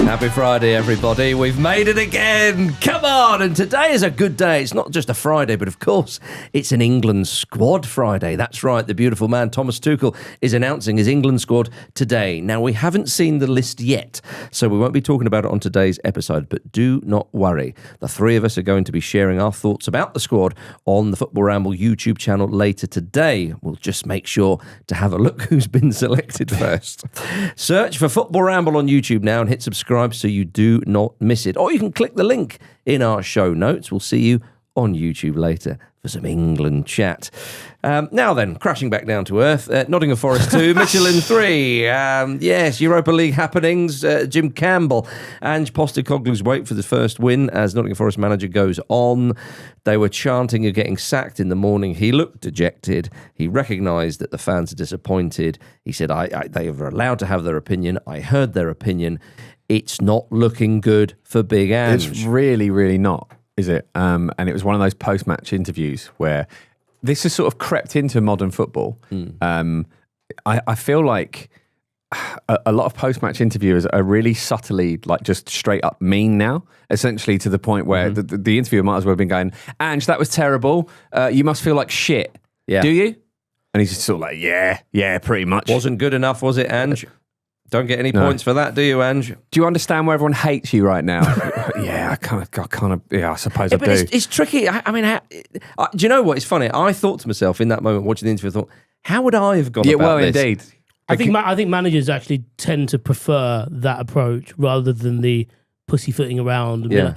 Happy Friday, everybody. We've made it again. Come on. And today is a good day. It's not just a Friday, but of course, it's an England squad Friday. That's right. The beautiful man, Thomas Tuchel, is announcing his England squad today. Now, we haven't seen the list yet, so we won't be talking about it on today's episode, but do not worry. The three of us are going to be sharing our thoughts about the squad on the Football Ramble YouTube channel later today. We'll just make sure to have a look who's been selected first. Search for Football Ramble on YouTube now and hit subscribe so you do not miss it. Or you can click the link in our show notes. We'll see you on YouTube later for some England chat. Now then, crashing back down to earth, Nottingham Forest 2, Midtjylland 3. Yes, Europa League happenings. Jim Campbell, Ange Postecoglou's wait for the first win as Nottingham Forest manager goes on. They were chanting of getting sacked in the morning. He looked dejected. He recognised that the fans are disappointed. He said, they are allowed to have their opinion. I heard their opinion. It's not looking good for Big Ange. It's really, really not, is it? And it was one of those post-match interviews where this has sort of crept into modern football. I feel like a lot of post-match interviewers are really subtly, like, just straight up mean now, essentially to the point where the interviewer might as well have been going, Ange, that was terrible. You must feel like shit. Yeah. Do you? And he's just sort of like, yeah, pretty much. Wasn't good enough, was it, Ange? Don't get any points for that, do you, Ange? Do you understand why everyone hates you right now? Yeah, I suppose I do. It's tricky. I mean, do you know what? It's funny. I thought to myself in that moment watching the interview, I thought, how would I have gone about this? Indeed. I think managers actually tend to prefer that approach rather than the pussyfooting around. And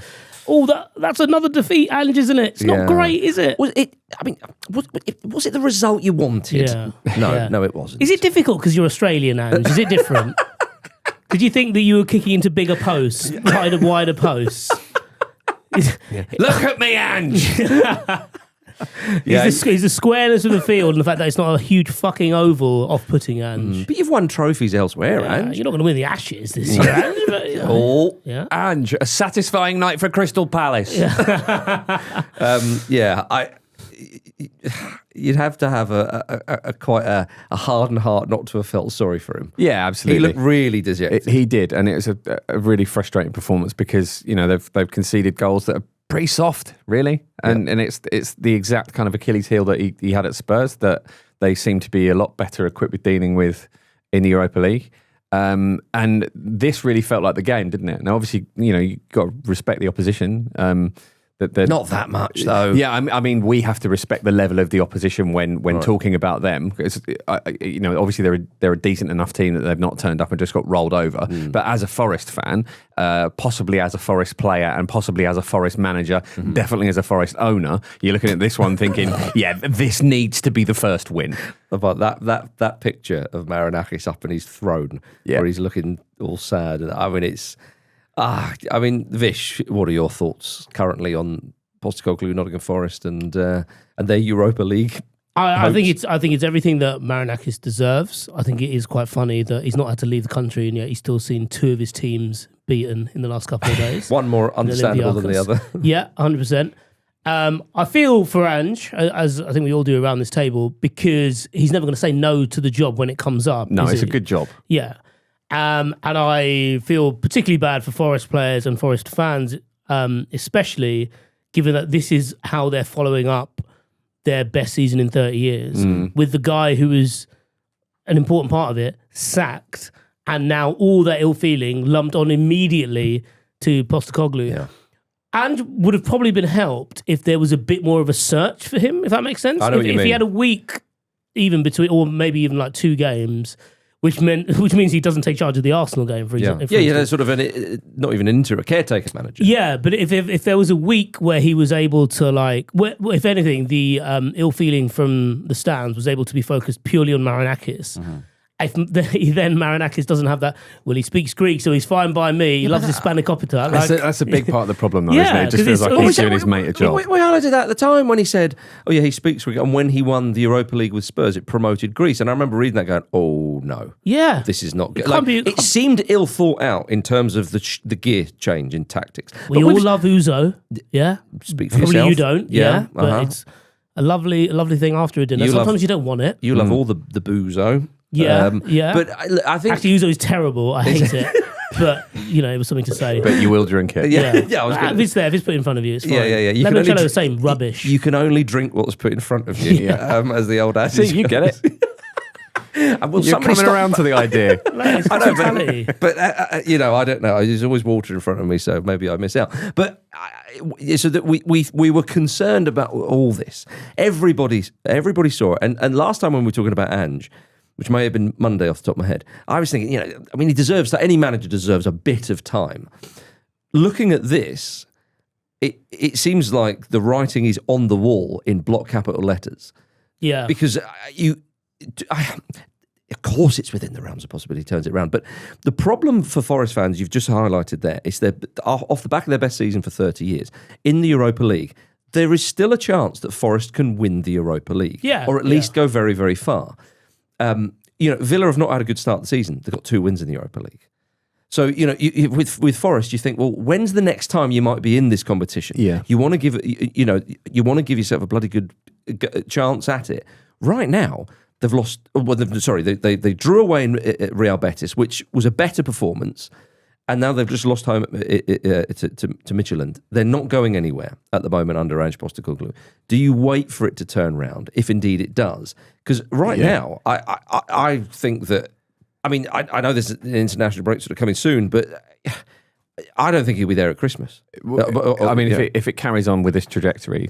that's another defeat, Ange, isn't it? It's not great, is it? Was it the result you wanted? Yeah. No, it wasn't. Is it difficult because you're Australian, Ange? Is it different? Did you think that you were kicking into bigger posts, wider posts? Look at me, Ange! Is the squareness of the field and the fact that it's not a huge fucking oval off-putting, Ange? But you've won trophies elsewhere, Ange. You're not going to win the Ashes this year, Ange. But, Ange, a satisfying night for Crystal Palace. You'd have to have a quite a hardened heart not to have felt sorry for him. Yeah, absolutely. He looked really dejected. He did, and it was a really frustrating performance because they've conceded goals that are pretty soft, really, and it's the exact kind of Achilles heel that he had at Spurs that they seem to be a lot better equipped with dealing with in the Europa League. And this really felt like the game, didn't it? Now, obviously, you got to respect the opposition. Not that much, though. Yeah, I mean, we have to respect the level of the opposition when talking about them. Because, obviously they're a decent enough team that they've not turned up and just got rolled over. But as a Forest fan, possibly as a Forest player and possibly as a Forest manager, definitely as a Forest owner, you're looking at this one thinking, this needs to be the first win. About that picture of Marinakis up in his throne, where he's looking all sad. I mean, it's... Vish, what are your thoughts currently on Postecoglou, Nottingham Forest, and their Europa League? I think it's everything that Marinakis deserves. I think it is quite funny that he's not had to leave the country, and yet he's still seen two of his teams beaten in the last couple of days. One more understandable than the other. Yeah, 100%. I feel for Ange, as I think we all do around this table, because he's never going to say no to the job when it comes up. No, it's a good job. Yeah. And I feel particularly bad for Forest players and Forest fans, especially given that this is how they're following up their best season in 30 years, with the guy who was an important part of it sacked, and now all that ill feeling lumped on immediately to Postecoglou. Yeah. And would have probably been helped if there was a bit more of a search for him, if that makes sense. I know what you mean. If he had a week even between, or maybe even like 2 games, which means he doesn't take charge of the Arsenal game, for example. There's sort of not even a caretaker manager. Yeah, but if there was a week where he was able to, if anything, the ill feeling from the stands was able to be focused purely on Marinakis. If then Marinakis doesn't have that, well, he speaks Greek, so he's fine by me. He loves his spanakopita. That's a big part of the problem, though, isn't it? It just feels like he's doing his mate a job. We highlighted that at the time when he said, he speaks Greek, and when he won the Europa League with Spurs, it promoted Greece. And I remember reading that going, oh, no. Yeah. This is not good. It seemed ill thought out in terms of the gear change in tactics. We all love Uzo, yeah? Speak for Probably yourself. you don't, yeah. But it's a lovely thing after a dinner. Sometimes you don't want it. You love all the boozo. Yeah, But I think... Actually, Uzo is terrible. I hate it. but it was something to say. But you will drink it. Yeah. I was If it's there, if it's put in front of you, it's fine. Yeah. You Limoncello the same rubbish. You can only drink what was put in front of you, as the old adage. See, you get it. Well, You're coming around to the idea. It's I know, totality. but I don't know. There's always water in front of me, so maybe I miss out. But so that we were concerned about all this. Everybody saw it. And last time when we were talking about Ange, which may have been Monday off the top of my head, I was thinking, he deserves that. Any manager deserves a bit of time. Looking at this, it seems like the writing is on the wall in block capital letters. Yeah, because of course, it's within the realms of possibility. He turns it around. But the problem for Forest fans, you've just highlighted there, is they're off the back of their best season for 30 years in the Europa League. There is still a chance that Forest can win the Europa League, or at least go very, very far. Villa have not had a good start to the season. They've got 2 wins in the Europa League. So with Forest, you think, well, when's the next time you might be in this competition? Yeah, you want to give give yourself a bloody good chance at it. Right now, they've lost. Well, they drew away at Real Betis, which was a better performance, and now they've just lost home to Midtjylland. They're not going anywhere at the moment under Ange Postecoglou. Do you wait for it to turn round, if indeed it does? Because now, I think that. I know there's an international break sort of coming soon, but I don't think he'll be there at Christmas. If it carries on with this trajectory,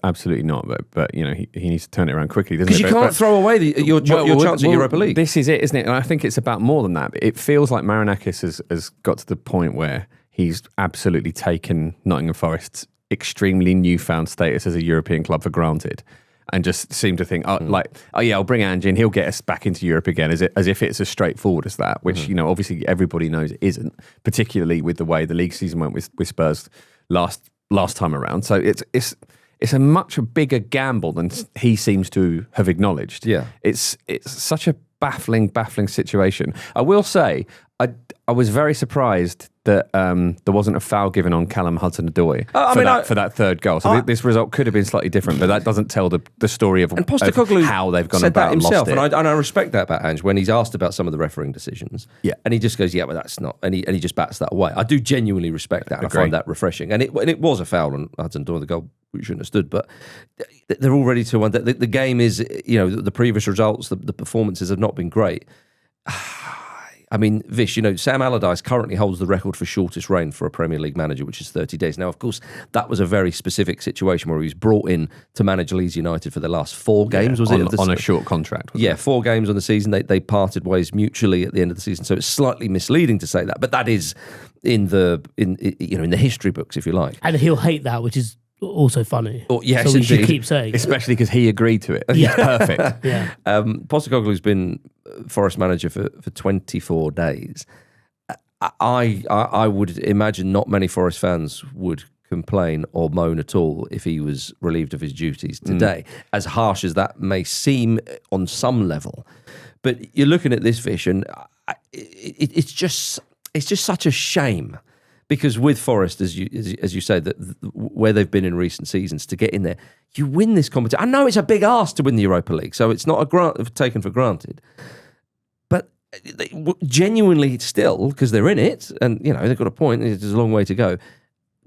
absolutely not. But he needs to turn it around quickly, doesn't it? Because you can't throw away your chance at Europa League. This is it, isn't it? And I think it's about more than that. It feels like Marinakis has got to the point where he's absolutely taken Nottingham Forest's extremely newfound status as a European club for granted. And just seem to think, I'll bring Ange in, he'll get us back into Europe again, as if it's as straightforward as that, which, obviously everybody knows it isn't, particularly with the way the league season went with Spurs last time around. So it's a much bigger gamble than he seems to have acknowledged. Yeah. It's such a baffling situation. I will say, I was very surprised that there wasn't a foul given on Callum Hudson-Odoi for that third goal. So this result could have been slightly different, but that doesn't tell the story of how they've gone about and lost it. And I respect that about Ange when he's asked about some of the refereeing decisions. Yeah, and he just goes, "Yeah, but that's not," and he just bats that away. I do genuinely respect that, and I find that refreshing. And it was a foul on Hudson-Odoi, the goal we shouldn't have stood, but they're all ready to win. The game is, the previous results, the performances have not been great. Vish, Sam Allardyce currently holds the record for shortest reign for a Premier League manager, which is 30 days. Now, of course, that was a very specific situation where he was brought in to manage Leeds United for the last 4 games, on a short contract. 4 games on the season. They parted ways mutually at the end of the season, so it's slightly misleading to say that, but that is in the history books, if you like. And he'll hate that, which is also funny. Yes, so we should keep saying, especially because he agreed to it. Yeah, perfect. Yeah, Postecoglou's been Forest manager for 24 days. I would imagine not many Forest fans would complain or moan at all if he was relieved of his duties today, as harsh as that may seem on some level. But you're looking at this, Vish, and it's just such a shame. Because with Forest, as you say, that where they've been in recent seasons, to get in there, you win this competition. I know it's a big ask to win the Europa League, so it's not taken for granted. But genuinely, still, because they're in it, and they've got a point. There's a long way to go.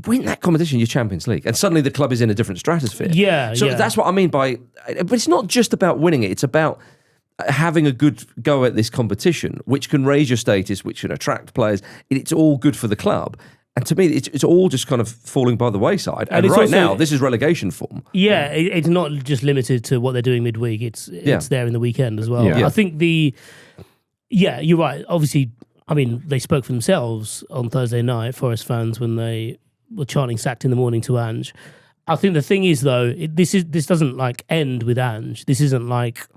Win that competition, your Champions League, and suddenly the club is in a different stratosphere. Yeah. So that's what I mean by. But it's not just about winning it; it's about having a good go at this competition, which can raise your status, which can attract players. It's all good for the club. And to me, it's all just kind of falling by the wayside. And right now, this is relegation form. Yeah, it's not just limited to what they're doing midweek. It's there in the weekend as well. Yeah. I think you're right. Obviously, they spoke for themselves on Thursday night, Forest fans, when they were chanting "sacked" in the morning to Ange. I think the thing is, though, this doesn't end with Ange. This isn't like,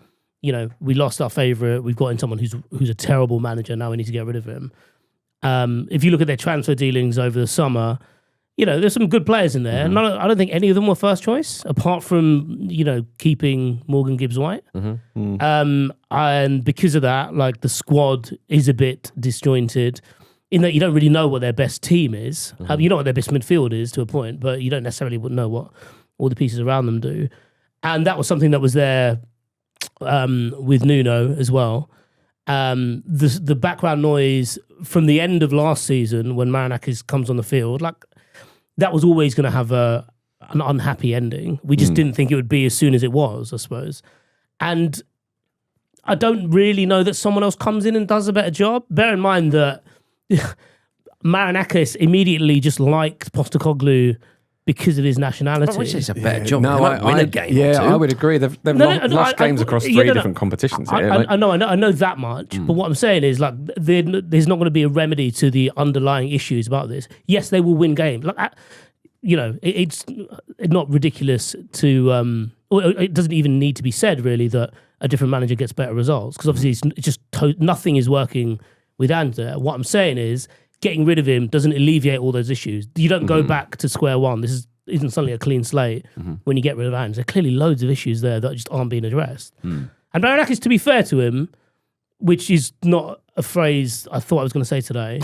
we lost our favourite, we've got in someone who's a terrible manager, now we need to get rid of him. If you look at their transfer dealings over the summer, there's some good players in there. Mm-hmm. And I don't think any of them were first choice, apart from, keeping Morgan Gibbs-White. Mm-hmm. And because of that, the squad is a bit disjointed in that you don't really know what their best team is. Mm-hmm. You know what their best midfield is to a point, but you don't necessarily know what all the pieces around them do. And that was something that was there with Nuno as well. The background noise from the end of last season when Marinakis comes on the field, like that was always going to have an unhappy ending. We just didn't think it would be as soon as it was, I suppose. And I don't really know that someone else comes in and does a better job. Bear in mind that Marinakis immediately just liked Postecoglou because of his nationality. Which is a better job. No, They might win a game or two. I would agree. They've lost games across three different competitions. I know that much. But what I'm saying is, like, there's not going to be a remedy to the underlying issues about this. Yes, they will win games. Like, it's not ridiculous to. It doesn't even need to be said, really, that a different manager gets better results, because obviously it's just nothing is working with Ange there. What I'm saying is, getting rid of him doesn't alleviate all those issues. You don't go back to square one. This isn't suddenly a clean slate when you get rid of Ange. There are clearly loads of issues there that just aren't being addressed. And Marinakis, to be fair to him, which is not a phrase I thought I was going to say today,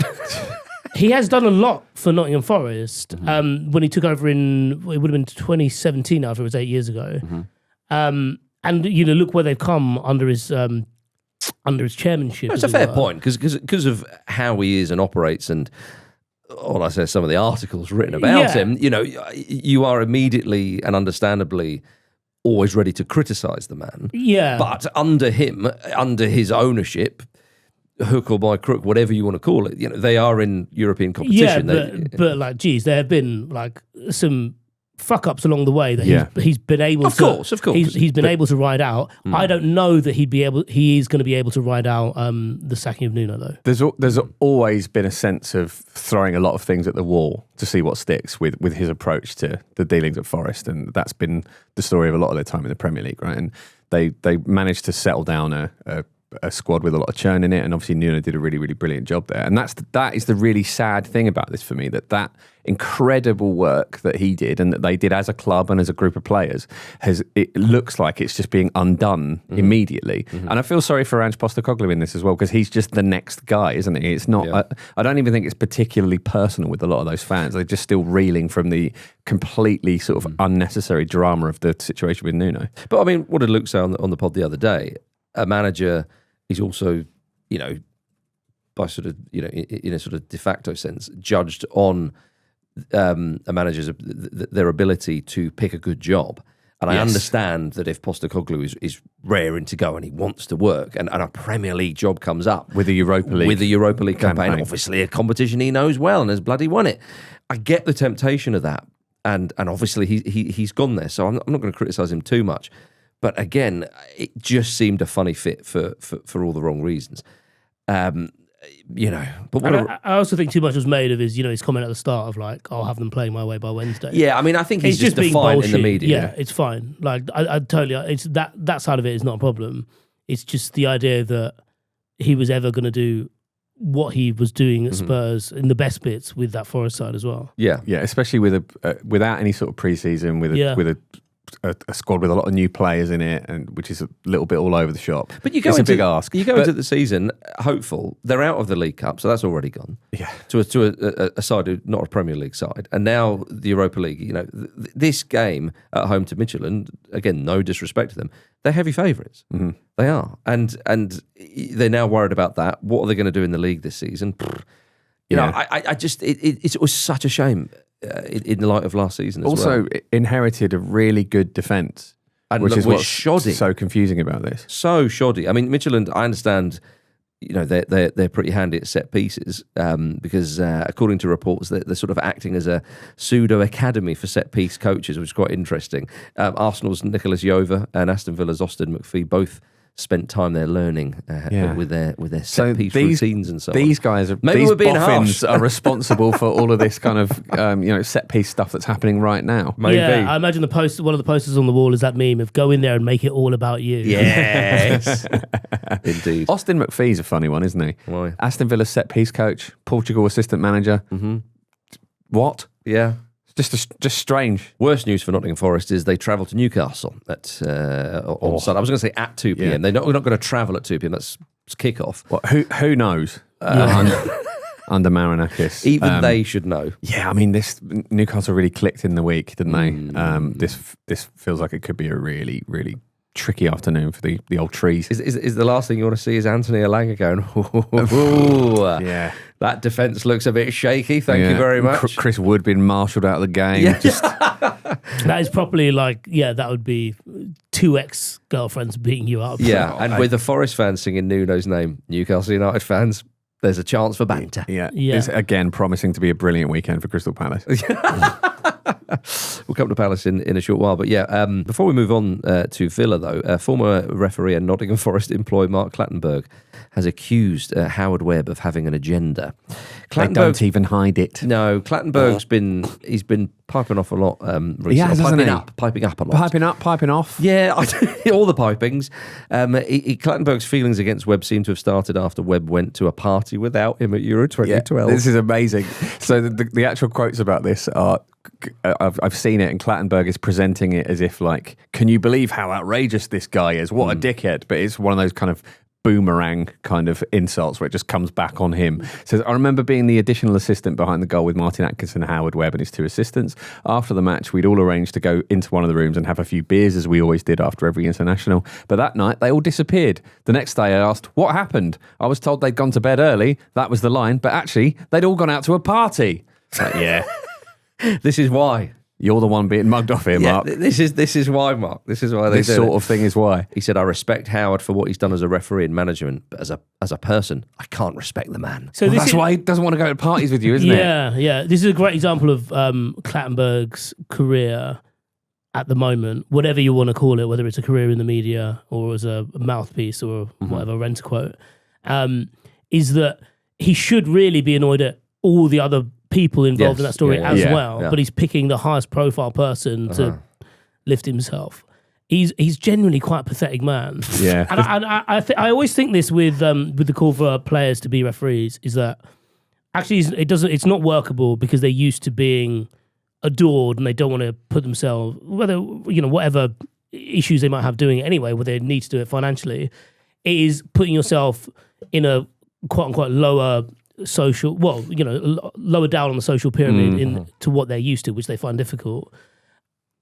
he has done a lot for Nottingham Forest. When he took over it would have been 2017 now, if it was 8 years ago. And look where they've come under his chairmanship. It's a fair point, because of how he is and operates, and all I say, some of the articles written about him. You are immediately and understandably always ready to criticise the man. Yeah, but under him, under his ownership, hook or by crook, whatever you want to call it, they are in European competition. Yeah, but like, geez, there have been like some fuck ups along the way that he's been able of course he's been able to ride out. I don't know that he is going to be able to ride out the sacking of Nuno, though. There's always been a sense of throwing a lot of things at the wall to see what sticks with his approach to the dealings at Forest, and that's been the story of a lot of their time in the Premier League, right? And they managed to settle down a squad with a lot of churn in it, and obviously Nuno did a really, really brilliant job there. And that is the really sad thing about this for me, that incredible work that he did and that they did as a club and as a group of players it looks like it's just being undone immediately. And I feel sorry for Ange Postecoglou in this as well, because he's just the next guy, isn't he? It's not. I don't even think it's particularly personal with a lot of those fans. They're just still reeling from the completely sort of unnecessary drama of the situation with Nuno. But I mean, what did Luke say on the pod the other day? A manager is also, by sort of, in a sort of de facto sense, judged on a manager's their ability to pick a good job. And I understand that if Postecoglou is raring to go and he wants to work, and a Premier League job comes up with the Europa League campaign, obviously a competition he knows well and has bloody won it. I get the temptation of that, and obviously he's gone there, so I'm not going to criticise him too much. But again, it just seemed a funny fit for all the wrong reasons. But I also think too much was made of his comment at the start of like, I'll have them playing my way by Wednesday. Yeah, I mean, I think he's just defiant in the media. Yeah, it's fine. Like, I totally, it's that side of it is not a problem. It's just the idea that he was ever going to do what he was doing at Spurs in the best bits with that Forest side as well. Yeah, especially with without any sort of pre-season, with a squad with a lot of new players in it, and which is a little bit all over the shop. But it's a big ask. You go into the season hopeful. They're out of the League Cup, so that's already gone. Yeah, to a side who not a Premier League side, and now the Europa League. This game at home to Midtjylland, again, no disrespect to them, they're heavy favourites. They are, and they're now worried about that. What are they going to do in the league this season? I just it was such a shame. In the light of last season as well. Inherited a really good defence, which is what's shoddy. So confusing about this. So shoddy. I mean, Midtjylland, I understand, they're pretty handy at set pieces because according to reports, they're sort of acting as a pseudo academy for set piece coaches, which is quite interesting. Arsenal's Nicolas Jova and Aston Villa's Austin McPhee both spent time there learning with their set piece routines and so on. These guys are boffins are responsible for all of this kind of set piece stuff that's happening right now. Maybe. Yeah, I imagine one of the posters on the wall is that meme of go in there and make it all about you. Yes, indeed. Austin McPhee's a funny one, isn't he? Why? Aston Villa set piece coach, Portugal assistant manager. What? Yeah. Just strange. Worst news for Nottingham Forest is they travel to Newcastle on Sunday. I was going to say at 2 p.m. They're not going to travel at 2 p.m. That's kick-off. Well, who knows? Under Marinakis. Even they should know. Yeah, I mean, this Newcastle really clicked in the week, didn't they? This feels like it could be a really, really tricky afternoon for the old trees. Is the last thing you want to see is Anthony Elanga going, ooh, Yeah. that defence looks a bit shaky, thank you very much. Chris Wood being marshalled out of the game. Yeah. Just, That is properly that would be 2 ex-girlfriends beating you up. Yeah, and with the Forest fans singing Nuno's name, Newcastle United fans, there's a chance for banter. yeah. It's, again, promising to be a brilliant weekend for Crystal Palace. We'll come to Palace in a short while. But before we move on to Villa, though, former referee and Nottingham Forest employee Mark Clattenburg has accused Howard Webb of having an agenda. They don't even hide it. No, Clattenburg's been piping off a lot recently. He has, hasn't he? Piping up a lot. Piping up, piping off. Yeah, all the pipings. Clattenburg's feelings against Webb seem to have started after Webb went to a party without him at Euro 2012. This is amazing. So the actual quotes about this are, I've seen it, and Clattenburg is presenting it as if like, can you believe how outrageous this guy is? What a dickhead. But it's one of those kind of boomerang kind of insults where it just comes back on him. Says, I remember being the additional assistant behind the goal with Martin Atkinson, Howard Webb and his 2 assistants. After the match, we'd all arranged to go into one of the rooms and have a few beers, as we always did after every international. But that night, they all disappeared. The next day, I asked, what happened? I was told they'd gone to bed early. That was the line. But actually, they'd all gone out to a party. It's like, yeah. This is why. You're the one being mugged off here, Mark. This is why, Mark. This is why this sort of thing is why. He said, I respect Howard for what he's done as a referee and management, but as a person, I can't respect the man. So that's why he doesn't want to go to parties with you, isn't it? Yeah. This is a great example of Clattenburg's career at the moment, whatever you want to call it, whether it's a career in the media or as a mouthpiece or whatever, rent a quote, is that he should really be annoyed at all the other people involved in that story as well, but he's picking the highest profile person to lift himself. He's genuinely quite a pathetic man. Yeah, and I always think this with the call for players to be referees is that actually it's not workable because they're used to being adored and they don't want to put themselves, whatever issues they might have doing it anyway, where they need to do it financially, it is putting yourself in a quote unquote lower social, lower down on the social pyramid to what they're used to, which they find difficult.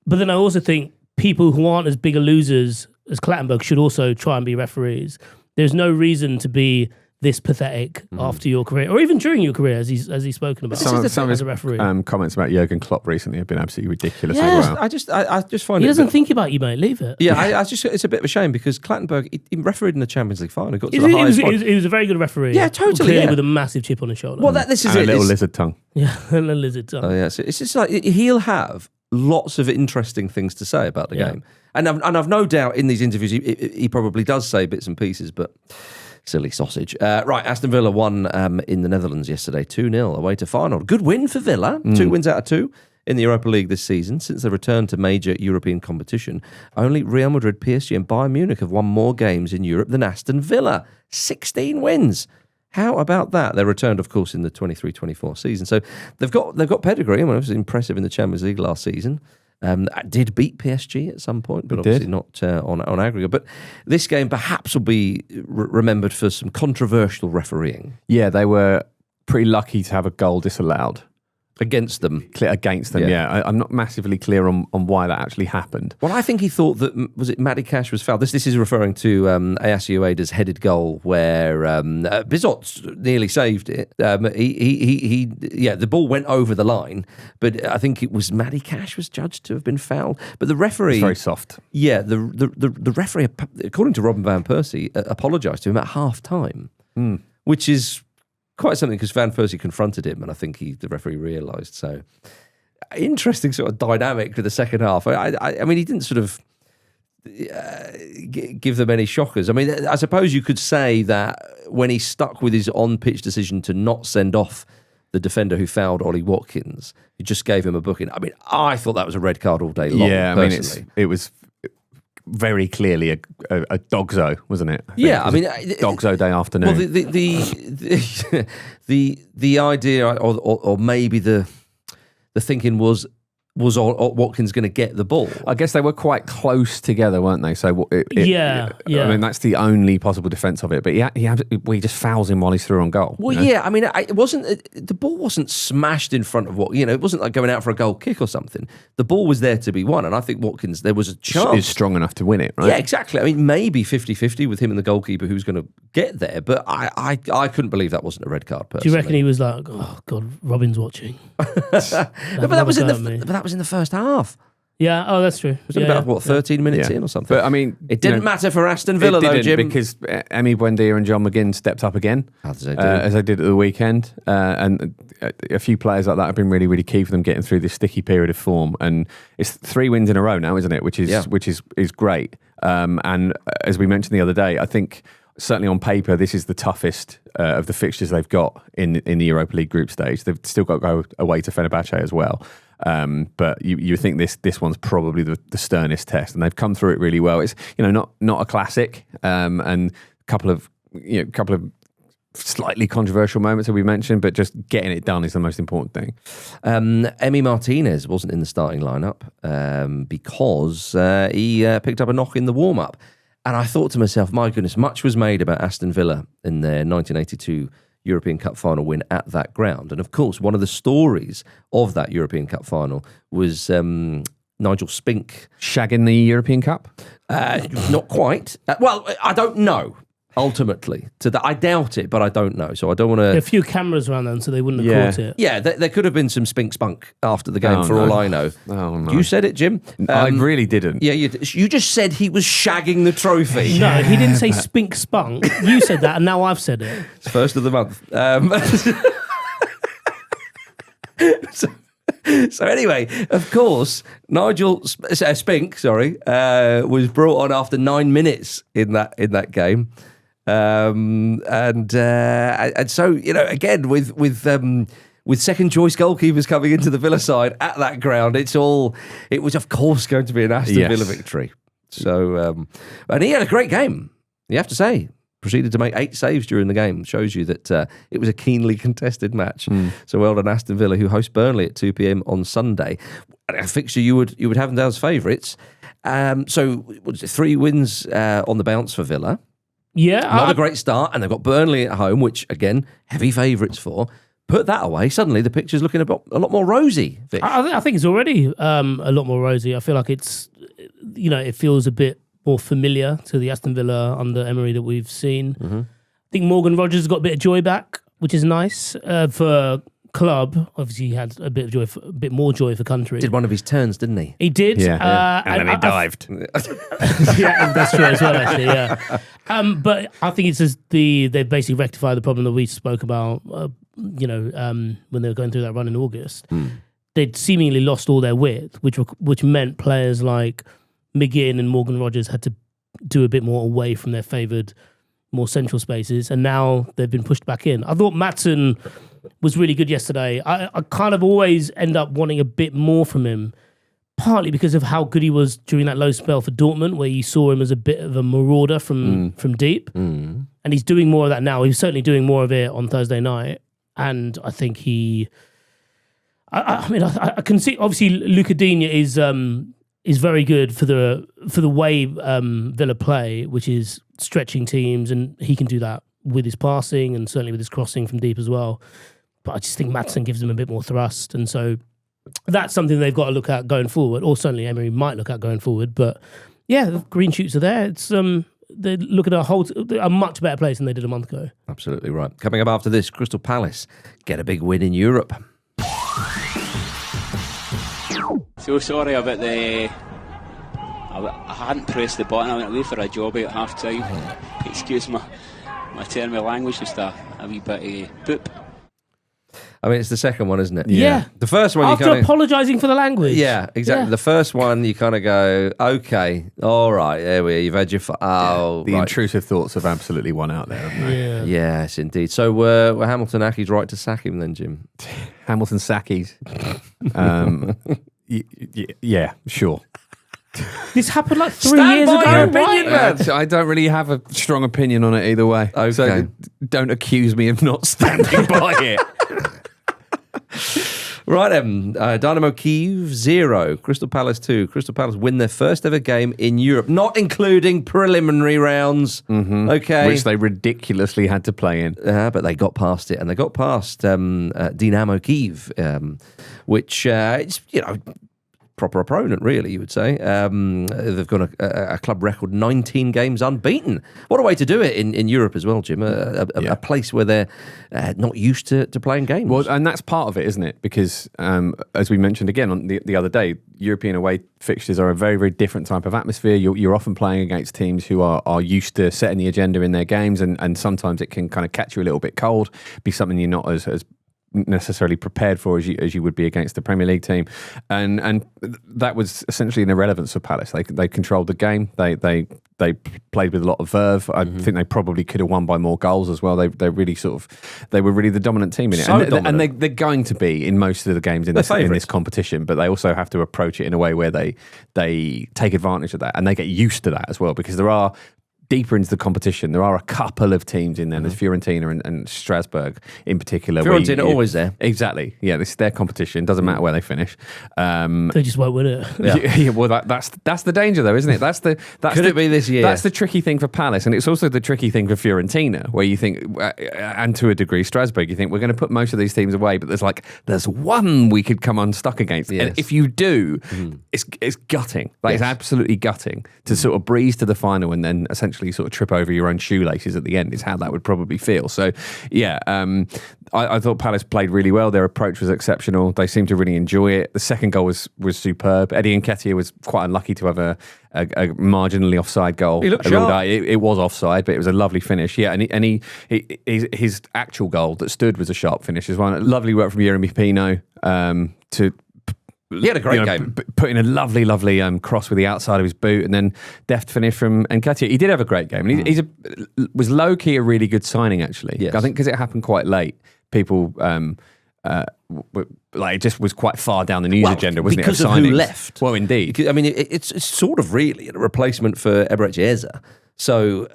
But then I also think people who aren't as big a losers as Clattenburg should also try and be referees. There's no reason to be this pathetic after your career, or even during your career, as he's spoken about. Some of as his a referee. Comments about Jurgen Klopp recently have been absolutely ridiculous. Yeah, as well. I just find he doesn't think about you, mate. Leave it. Yeah, it's a bit of a shame because Clattenburg he refereed in the Champions League final. Got to He the highest point. was a very good referee. Yeah, totally. Clearly Yeah. with a massive chip on his shoulder. Well, this is And it. a little lizard tongue. Yeah, and a lizard tongue. Oh yeah, so it's just like he'll have lots of interesting things to say about the game, and I've no doubt in these interviews he probably does say bits and pieces, but. Silly sausage. Right, Aston Villa won in the Netherlands yesterday, 2-0 away to Feyenoord. Good win for Villa, 2 wins out of 2 in the Europa League this season. Since the return to major European competition, only Real Madrid, PSG and Bayern Munich have won more games in Europe than Aston Villa. 16 wins. How about that? They returned, of course, in the 23-24 season. So they've got pedigree. I mean, it was impressive in the Champions League last season. Did beat PSG at some point, but obviously not on aggregate. But this game perhaps will be remembered for some controversial refereeing. Yeah, they were pretty lucky to have a goal disallowed. Against them. Against them, yeah. I'm not massively clear on why that actually happened. Well, I think he thought that, was it Matty Cash was fouled? This is referring to Ayasu Ueda's headed goal where Bizot nearly saved it. The ball went over the line, but I think it was Matty Cash was judged to have been fouled. But the referee... It's very soft. Yeah, the referee, according to Robin Van Persie, apologised to him at half-time, which is... quite something because Van Persie confronted him, and I think the referee realised. So interesting sort of dynamic for the second half. I mean, he didn't sort of give them any shockers. I mean, I suppose you could say that when he stuck with his on-pitch decision to not send off the defender who fouled Ollie Watkins, he just gave him a booking. I mean, I thought that was a red card all day long. Yeah, personally. it was very clearly a dogzo, wasn't it? Dogzo day afternoon. Well, the idea, or maybe the thinking was was Watkins going to get the ball? I guess they were quite close together, weren't they? So yeah. I mean, that's the only possible defence of it. But he just fouls him while he's through on goal. Well, yeah. I mean, it wasn't the ball wasn't smashed in front of it wasn't like going out for a goal kick or something. The ball was there to be won, and I think Watkins, there was a chance, is strong enough to win it, right? Yeah, exactly. I mean, maybe 50-50 with him and the goalkeeper who's going to get there, but I couldn't believe that wasn't a red card. Personally. Do you reckon he was like, oh God, Robin's watching? But that was in the first half. Yeah, oh, that's true. It was about 13 minutes in or something. But I mean, it didn't matter for Aston Villa though, Jim, because Emi Buendia and John McGinn stepped up again, as they did at the weekend, and a few players like that have been really, really key for them getting through this sticky period of form. And it's 3 wins in a row now, isn't it? Which is great. And as we mentioned the other day, I think certainly on paper this is the toughest of the fixtures they've got in the Europa League group stage. They've still got to go away to Fenerbahce as well. But you think this one's probably the sternest test, and they've come through it really well. It's not a classic, and a couple of slightly controversial moments that we mentioned, but just getting it done is the most important thing. Emi Martinez wasn't in the starting lineup because he picked up a knock in the warm up, and I thought to myself, my goodness, much was made about Aston Villa in their 1982 European Cup final win at that ground. And of course, one of the stories of that European Cup final was Nigel Spink. Shagging the European Cup? Not quite. Well, I don't know. Ultimately, I doubt it, but I don't know. So I don't want to. A few cameras around then, so they wouldn't have caught it. Yeah, there could have been some spink spunk after the game, all I know. Oh no! You said it, Jim. I really didn't. Yeah, you just said he was shagging the trophy. No, he didn't say spink spunk. You said that, and now I've said it. It's first of the month. So anyway, of course, Nigel Spink, was brought on after 9 minutes in that game. And so again with second choice goalkeepers coming into the Villa side at that ground, it was of course going to be an Aston Villa victory. So and he had a great game, you have to say. Proceeded to make 8 saves during the game. Shows you that it was a keenly contested match. So well done Aston Villa, who host Burnley at 2 p.m. on Sunday. A fixture you would have them down as favourites. So what is it, 3 wins on the bounce for Villa. Yeah. Not a great start, and they've got Burnley at home, which, again, heavy favourites for. Put that away, suddenly the picture's looking a lot more rosy, Vish. I think it's already a lot more rosy. I feel like it's, it feels a bit more familiar to the Aston Villa under Emery that we've seen. Mm-hmm. I think Morgan Rogers has got a bit of joy back, which is nice for club. Obviously, he had a bit of a bit more joy for country. Did one of his turns, didn't he? He did. Yeah. And then he dived. Yeah, that's true as well, actually, yeah. But I think it's just they basically rectified the problem that we spoke about, when they were going through that run in August. They'd seemingly lost all their width, which meant players like McGinn and Morgan Rogers had to do a bit more away from their favoured, more central spaces, and now they've been pushed back in. I thought Maatsen was really good yesterday. I kind of always end up wanting a bit more from him, partly because of how good he was during that low spell for Dortmund, where you saw him as a bit of a marauder from deep. And he's doing more of that now. He was certainly doing more of it on Thursday night, and I think I can see, obviously, Luca Digne is very good for the way Villa play, which is stretching teams, and he can do that with his passing and certainly with his crossing from deep as well. But I just think Maatsen gives them a bit more thrust, and so that's something they've got to look at going forward, or certainly Emery might look at going forward. But yeah, the green shoots are there. It's they look at a much better place than they did a month ago. Absolutely right. Coming up after this, Crystal Palace get a big win in Europe. So sorry about I hadn't pressed the button. I went away for a job at half time. Excuse my term of language, just a wee bit poop. I mean, it's the second one, isn't it? Yeah. The first one, after apologising for the language. Yeah, exactly. Yeah. The first one, you kind of go, okay, all right, there we are. You've had your... The intrusive thoughts have absolutely won out there, haven't they? Yeah. Yes, indeed. So were Hamilton Accies right to sack him then, Jim? Hamilton Sackies. Yeah, sure. This happened like 3 years ago. I don't really have a strong opinion on it either way. Okay. So don't accuse me of not standing by it. Right, Dynamo Kyiv 0, Crystal Palace 2. Crystal Palace win their first ever game in Europe, not including preliminary rounds. Okay, Which they ridiculously had to play in. but they got past it, and they got past Dynamo Kyiv, which is proper opponent, really, you would say. They've got a club record 19 games unbeaten. What a way to do it in Europe as well, Jim. A place where they're not used to playing games. Well, and that's part of it, isn't it? Because as we mentioned again on the other day, European away fixtures are a very, very different type of atmosphere. You're often playing against teams who are used to setting the agenda in their games, and sometimes it can kind of catch you a little bit cold, be something you're not as necessarily prepared for as you would be against the Premier League team, and that was essentially an irrelevance for Palace. They controlled the game. They played with a lot of verve. I think they probably could have won by more goals as well. They were really the dominant team in it, and they're going to be in most of the games in this competition. But they also have to approach it in a way where they take advantage of that, and they get used to that as well, because there are. Deeper into the competition, there are a couple of teams in there. There's Fiorentina and Strasbourg in particular. Fiorentina always there. Exactly. Yeah, this is their competition. Doesn't matter where they finish. They just won't win it. Yeah, well, that's the danger, though, isn't it? Could it be this year? That's the tricky thing for Palace, and it's also the tricky thing for Fiorentina, where you think, and to a degree, Strasbourg, you think we're going to put most of these teams away, but there's one we could come unstuck against, and if you do, it's gutting. It's absolutely gutting to sort of breeze to the final and then essentially sort of trip over your own shoelaces at the end is how that would probably feel. So, yeah, I thought Palace played really well. Their approach was exceptional. They seemed to really enjoy it. The second goal was superb. Eddie Nketiah was quite unlucky to have a marginally offside goal. He looked sharp. It was offside, but it was a lovely finish. Yeah, and his actual goal that stood was a sharp finish as well. Lovely work from Yeremy Pino to. He had a great game. Put in a lovely cross with the outside of his boot, and then deft finish from Nketiah. He did have a great game. And was low-key a really good signing, actually. Yes. I think because it happened quite late, people... it just was quite far down the news agenda, wasn't it? Because of who left. Well, indeed. I mean, it's sort of really a replacement for Eberechi Eze. So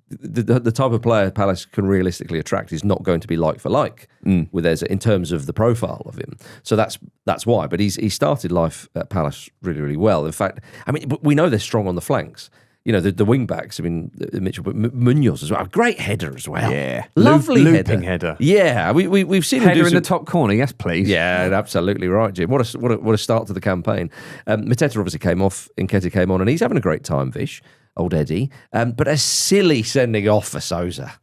the type of player Palace can realistically attract is not going to be like for like with Eze in terms of the profile of him. So that's why. But he started life at Palace really, really well. In fact, I mean, we know they're strong on the flanks. You know, the wing backs, I mean, Mitchell, but Munoz as well. A great header as well. Yeah. Lovely looping header. Yeah. We've seen him header do in the top corner, yes, please. Yeah, absolutely right, Jim. What a start to the campaign. Mateta obviously came off, Nketiah came on, and he's having a great time, Vish, old Eddie. But a silly sending off for Sousa.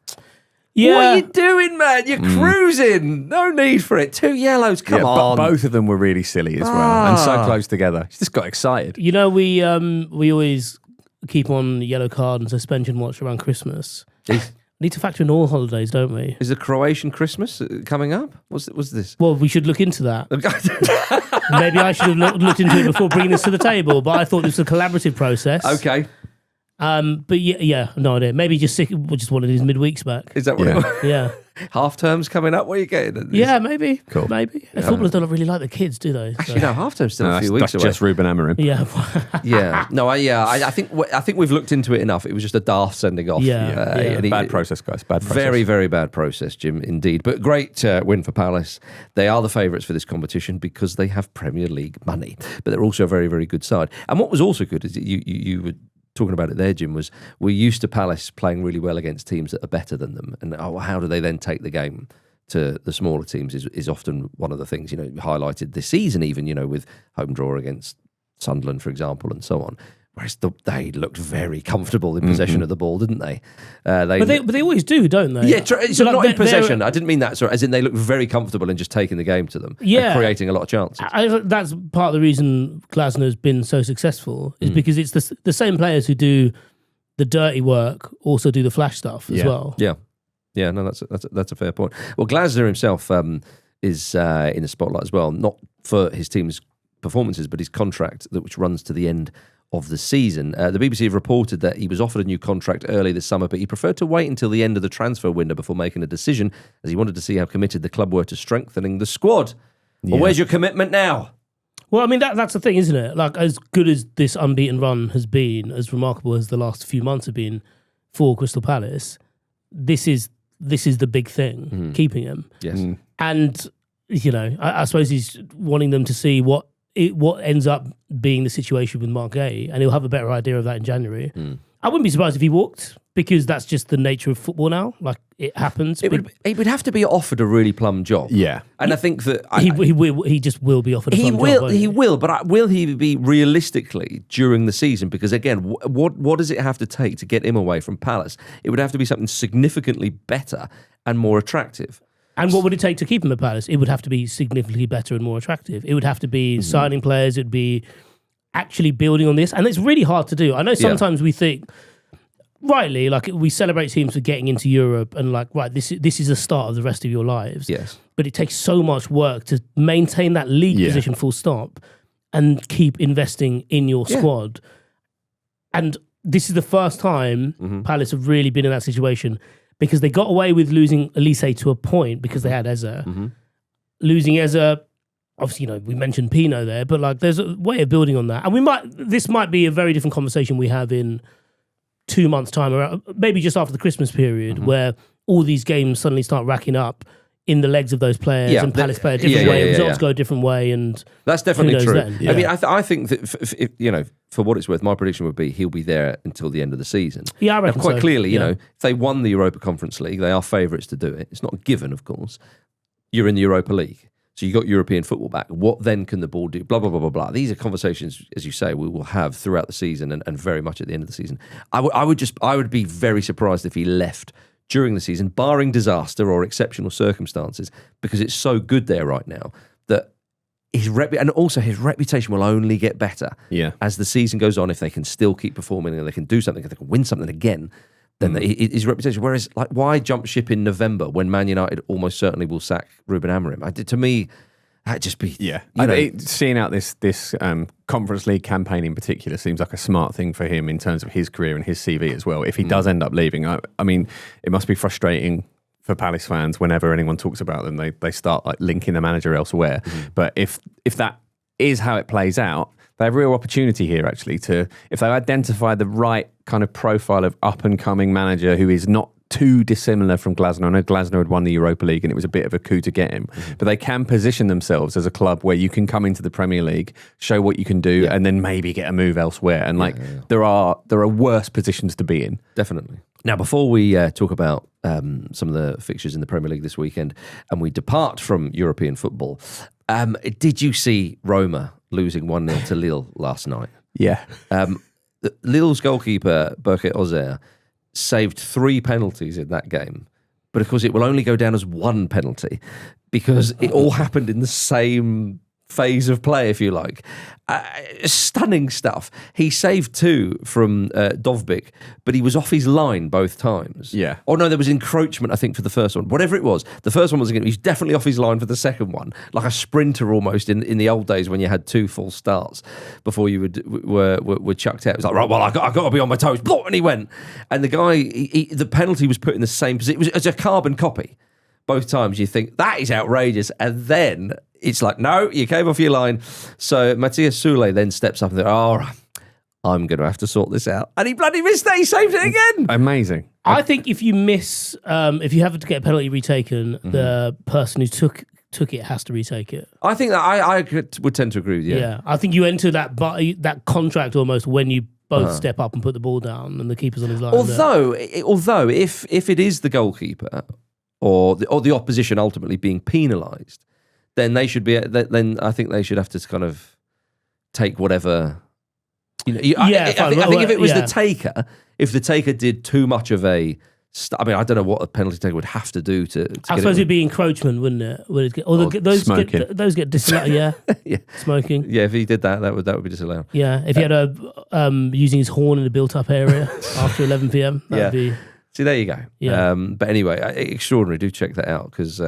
Yeah. What are you doing, man? You're cruising. No need for it. 2 yellows. Come on. But both of them were really silly as well, and so close together. She just got excited. You know, we always keep on yellow card and suspension watch around Christmas. Need to factor in all holidays, don't we? Is the Croatian Christmas coming up? What's this? Well, we should look into that. Maybe I should have looked into it before bringing this to the table, but I thought this was a collaborative process. Okay. But yeah, no idea. Maybe just one of these midweeks back. Is that what it was? Yeah. Half term's coming up? What are you getting? Yeah, maybe. Cool. Maybe. Footballers don't really like the kids, do they? So. Actually, no, half term's still a few weeks that's away. just Ruben Amorim. Yeah. Yeah. No, I think we've looked into it enough. It was just a daft sending off. Yeah. Bad process, guys. Bad process. Very, very bad process, Jim, indeed. But great win for Palace. They are the favourites for this competition because they have Premier League money. But they're also a very, very good side. And what was also good is you were talking about it there, Jim, was we're used to Palace playing really well against teams that are better than them. And how do they then take the game to the smaller teams is often one of the things, highlighted this season, even, with home draw against Sunderland, for example, and so on. Whereas they looked very comfortable in possession of the ball, didn't they? But they always do, don't they? Yeah, so not in possession. I didn't mean that. Sorry, as in they look very comfortable in just taking the game to them and creating a lot of chances. That's part of the reason Glasner has been so successful is because it's the same players who do the dirty work also do the flash stuff as well. Yeah. No, that's a fair point. Well, Glasner himself is in the spotlight as well, not for his team's performances, but his contract which runs to the end of the season. The BBC have reported that he was offered a new contract early this summer, but he preferred to wait until the end of the transfer window before making a decision, as he wanted to see how committed the club were to strengthening the squad. Yeah. Well, where's your commitment now? Well, I mean, that's the thing, isn't it? Like, as good as this unbeaten run has been, as remarkable as the last few months have been for Crystal Palace, this is the big thing, keeping him. Yes. And I suppose he's wanting them to see what ends up being the situation with Mark Gay, and he'll have a better idea of that in January. I wouldn't be surprised if he walked, because that's just the nature of football now. Like, it happens. He would have to be offered a really plum job. Yeah. And I think that... He just will be offered a plum job. He will, but will he be realistically during the season? Because again, what does it have to take to get him away from Palace? It would have to be something significantly better and more attractive. And what would it take to keep him at Palace? It would have to be significantly better and more attractive. It would have to be signing players. It would be actually building on this. And it's really hard to do. I know sometimes we think, rightly, like, we celebrate teams for getting into Europe and like, right, this is the start of the rest of your lives. Yes. But it takes so much work to maintain that league position full stop and keep investing in your squad. And this is the first time Palace have really been in that situation, because they got away with losing Elise to a point because they had Eze. Losing Eze, obviously, we mentioned Pino there, but like, there's a way of building on that. And this might be a very different conversation we have in 2 months' time, or maybe just after the Christmas period, where all these games suddenly start racking up in the legs of those players, and Palace play a different way, and results go a different way, and that's definitely true. Then? I mean, I think that for what it's worth, my prediction would be he'll be there until the end of the season. Yeah, I reckon now, quite so. clearly, if they won the Europa Conference League, they are favourites to do it. It's not a given, of course. You're in the Europa League, so you got European football back. What then can the board do? Blah blah blah blah blah. These are conversations, as you say, we will have throughout the season, and very much at the end of the season. I would be very surprised if he left during the season, barring disaster or exceptional circumstances, because it's so good there right now that his reputation will only get better as the season goes on. If they can still keep performing and they can do something, if they can win something again, then his reputation. Whereas, like, why jump ship in November when Man United almost certainly will sack Ruben Amorim? To me, that'd just be seeing out this Conference League campaign in particular seems like a smart thing for him in terms of his career and his CV as well. If he does end up leaving, I mean, it must be frustrating for Palace fans whenever anyone talks about them. They start like linking the manager elsewhere. But if that is how it plays out, they have real opportunity here actually if they identify the right kind of profile of up and coming manager who is not too dissimilar from Glasner. I know Glasner had won the Europa League and it was a bit of a coup to get him, but they can position themselves as a club where you can come into the Premier League, show what you can do, and then maybe get a move elsewhere. And there are worse positions to be in. Definitely. Now, before we talk about some of the fixtures in the Premier League this weekend and we depart from European football, did you see Roma losing 1-0 to Lille last night? Yeah. Lille's goalkeeper, Berke Ozer, saved 3 penalties in that game. But of course, it will only go down as 1 penalty because it all happened in the same phase of play, if you like. Stunning stuff. He saved 2 from Dovbyk, but he was off his line both times. Yeah. Oh no, there was encroachment, I think, for the first one. Whatever it was, the first one was again. He was definitely off his line for the second one, like a sprinter almost in the old days when you had 2 full starts before you were chucked out. It was like, right, well, I got to be on my toes. And he went, and the guy, the penalty was put in the same position. It was a carbon copy. Both times you think that is outrageous, and then it's like, no, you came off your line. So Matthias Soule then steps up and says, I'm going to have to sort this out. And he bloody missed that. He saved it again. Amazing. I think if you miss, if you have to get a penalty retaken, the person who took it has to retake it. I think that I would tend to agree with you. Yeah, I think you enter that contract almost when you both step up and put the ball down and the keeper's on his line. Although if it is the goalkeeper or the opposition ultimately being penalised, then they should be. Then I think they should have to kind of take whatever. I think if it was the taker, if the taker did too much of a. I mean, I don't know what a penalty taker would have to do to I suppose it'd be encroachment, wouldn't it? Those get disallowed. Yeah, smoking. Yeah, if he did that would be disallowed. Yeah, if he had using his horn in a built-up area after 11 p.m. That'd be. See, there you go. Yeah. But anyway, extraordinary. Do check that out because,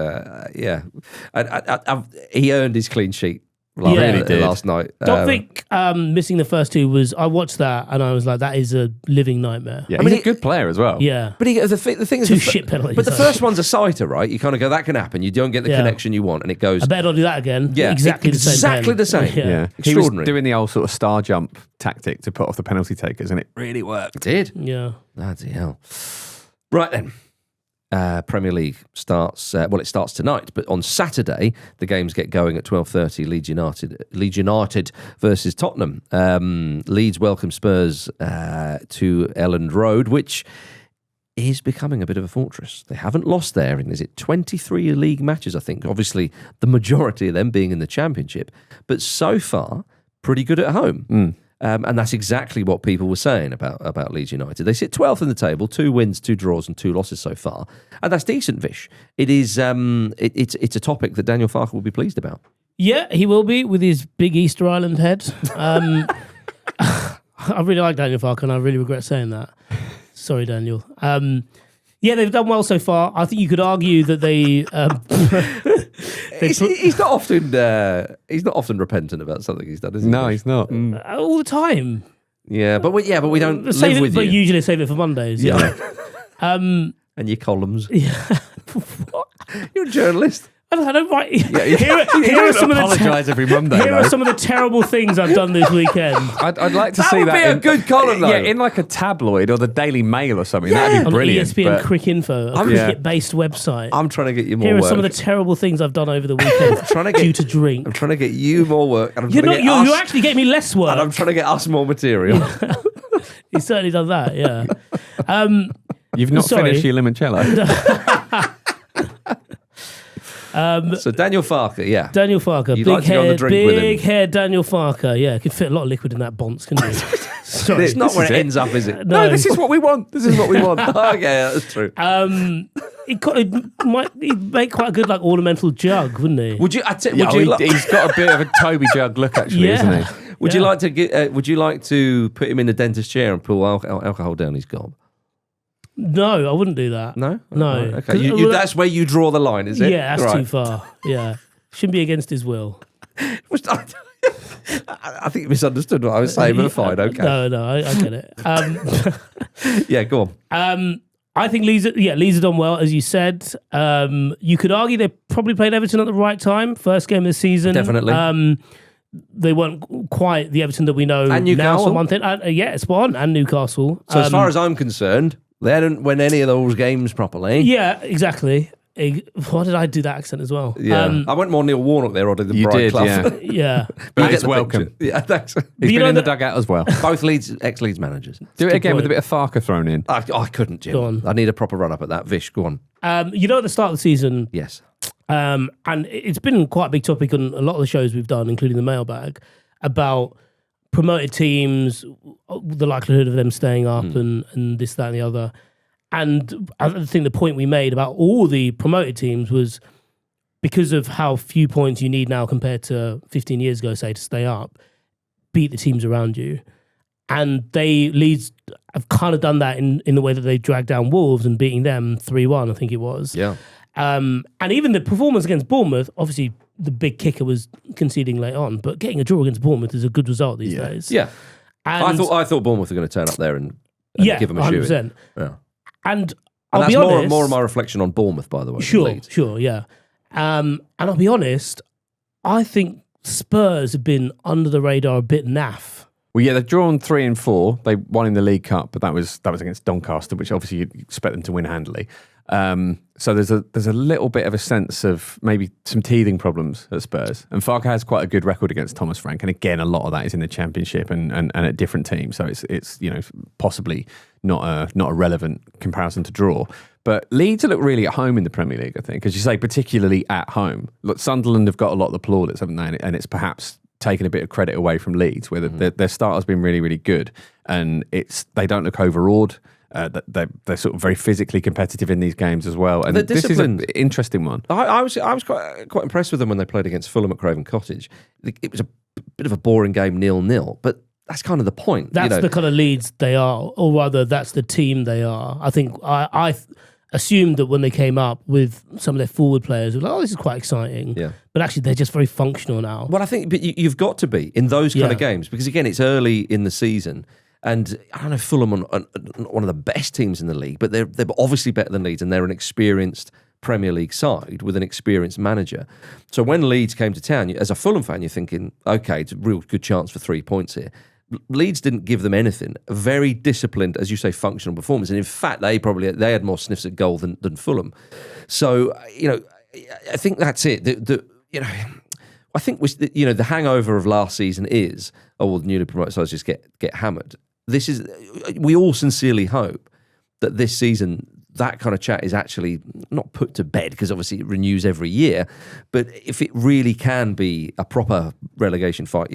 he earned his clean sheet last night. Dovbyk missing the first 2 was, I watched that and I was like, that is a living nightmare. Yeah, he's a good player as well. Yeah. But the thing is... 2 shit penalties. But the first one's a sighter, right? You kind of go, that can happen. You don't get the connection you want and it goes... I better not do that again. Yeah, exactly the same. Yeah. He was doing the old sort of star jump tactic to put off the penalty takers and it really worked. It did. Yeah. Bloody hell. Right then. Premier League starts, it starts tonight, but on Saturday, the games get going at 12:30, Leeds United versus Tottenham. Leeds welcome Spurs to Elland Road, which is becoming a bit of a fortress. They haven't lost there in, 23 league matches, I think. Obviously, the majority of them being in the Championship, but so far, pretty good at home. And that's exactly what people were saying about Leeds United. They sit 12th in the table, 2 wins, 2 draws, and 2 losses so far, and that's decent. Vish, it is. It's a topic that Daniel Farke will be pleased about. Yeah, he will be with his big Easter Island head. I really like Daniel Farke, and I really regret saying that. Sorry, Daniel. They've done well so far. I think you could argue that they. He's not often repentant about something he's done, is he? No, he's not. All the time. Yeah, but we don't live with you. But usually save it for Mondays. Yeah. And your columns. Yeah. What? You're a journalist. I don't write. Yeah, here are some apologise every Monday. Here are some of the terrible things I've done this weekend. I'd like to see that. That would be a good column, though. Yeah, in like a tabloid or the Daily Mail or something. Yeah. That'd be brilliant. On ESPN Crick Info, a cricket-based website. I'm trying to get you more work. Here are some of the terrible things I've done over the weekend due to drink. I'm trying to get you more work. And you actually gave me less work. And I'm trying to get us more material. He's certainly done that, yeah. You've not finished your limoncello. So Daniel Farke, yeah. Daniel Farke, big head Daniel Farke, yeah. Could fit a lot of liquid in that bonce, couldn't he? Sorry. It's not where it ends up, is it? No, this is what we want. This is what we want. Okay, that's true. He'd make quite a good ornamental jug, wouldn't he? He's got a bit of a Toby jug look, actually, isn't he? Would you like to put him in the dentist chair and pull alcohol down his gob? No, I wouldn't do that. No? No. Okay. That's where you draw the line, is it? Yeah, that's too far. Yeah. Shouldn't be against his will. I think you misunderstood what I was saying, but fine, okay. No, I get it. Yeah, go on. I think Leeds have done well, as you said. You could argue they probably played Everton at the right time, first game of the season. Definitely. They weren't quite the Everton that we know and Newcastle. Now. One thing, spot on, and Newcastle. So as far as I'm concerned, they hadn't won any of those games properly. Yeah, exactly. Why did I do that accent as well? Yeah, I went more Neil Warnock there, or did the Bright Clough. Yeah. But he's welcome. Yeah, thanks. He's been in the dugout as well. Both ex-Leeds managers. Do it again with a bit of Farke thrown in. I couldn't, Jim. Go on. I need a proper run-up at that. Vish, go on. At the start of the season... Yes. And it's been quite a big topic on a lot of the shows we've done, including the mailbag, about promoted teams, the likelihood of them staying up and this, that and the other. And I think the point we made about all the promoted teams was because of how few points you need now compared to 15 years ago, say, to stay up, beat the teams around you. And Leeds have kind of done that in the way that they dragged down Wolves and beating them 3-1, I think it was. Yeah. And even the performance against Bournemouth, obviously the big kicker was conceding late on, but getting a draw against Bournemouth is a good result these days. Yeah. And I thought Bournemouth were going to turn up there and give them a 100%. Yeah. And that's be honest, more of my reflection on Bournemouth, by the way. Sure, yeah. And I'll be honest, I think Spurs have been under the radar a bit naff. Well, yeah, they've drawn 3 and 4. They won in the League Cup, but that was against Doncaster, which obviously you'd expect them to win handily. So there's a little bit of a sense of maybe some teething problems at Spurs. And Farke has quite a good record against Thomas Frank, and again, a lot of that is in the Championship and at different teams. So it's possibly not a relevant comparison to draw. But Leeds look really at home in the Premier League, I think, as you say, particularly at home. Look, Sunderland have got a lot of the plaudits, haven't they? And it's perhaps taken a bit of credit away from Leeds, where their start has been really, really good, and they don't look overawed. They're sort of very physically competitive in these games as well, and this is an interesting one. I was quite impressed with them when they played against Fulham at Craven Cottage. It was a bit of a boring game, 0-0, but that's kind of the point. That's the kind of Leeds they are, or rather, that's the team they are. I think I assumed that when they came up with some of their forward players, like, this is quite exciting. Yeah. But actually, they're just very functional now. Well, I think but you've got to be in those kind of games because, again, it's early in the season. And I don't know, Fulham are one of the best teams in the league, but they're obviously better than Leeds, and they're an experienced Premier League side with an experienced manager. So when Leeds came to town, as a Fulham fan, you're thinking, okay, it's a real good chance for 3 points here. Leeds didn't give them anything. A very disciplined, as you say, functional performance. And in fact, they had more sniffs at goal than Fulham. So, I think that's it. I think the hangover of last season is, the newly promoted sides just get hammered. We all sincerely hope that this season that kind of chat is actually not put to bed, because obviously it renews every year. But if it really can be a proper relegation fight,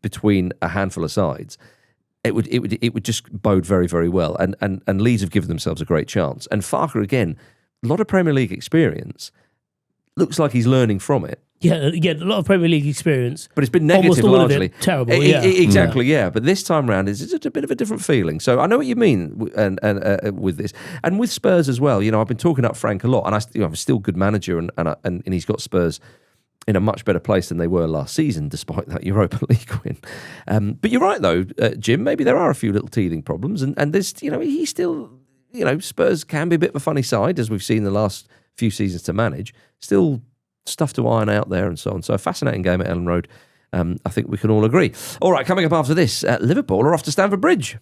between a handful of sides, it would just bode very, very well. And Leeds have given themselves a great chance. And Farke, again, a lot of Premier League experience. Looks like he's learning from it. Yeah, a lot of Premier League experience. But it's been negative largely. Terrible, Exactly, yeah. But this time round, it's just a bit of a different feeling. So I know what you mean and with this. And with Spurs as well, I've been talking up Frank a lot, and I'm still a good manager, and he's got Spurs in a much better place than they were last season, despite that Europa League win. But you're right, though, Jim, maybe there are a few little teething problems, and there's, he's still, Spurs can be a bit of a funny side, as we've seen the last few seasons to manage. Still stuff to iron out there and so on. So a fascinating game at Ellen Road. I think we can all agree. All right, coming up after this, Liverpool are off to Stamford Bridge.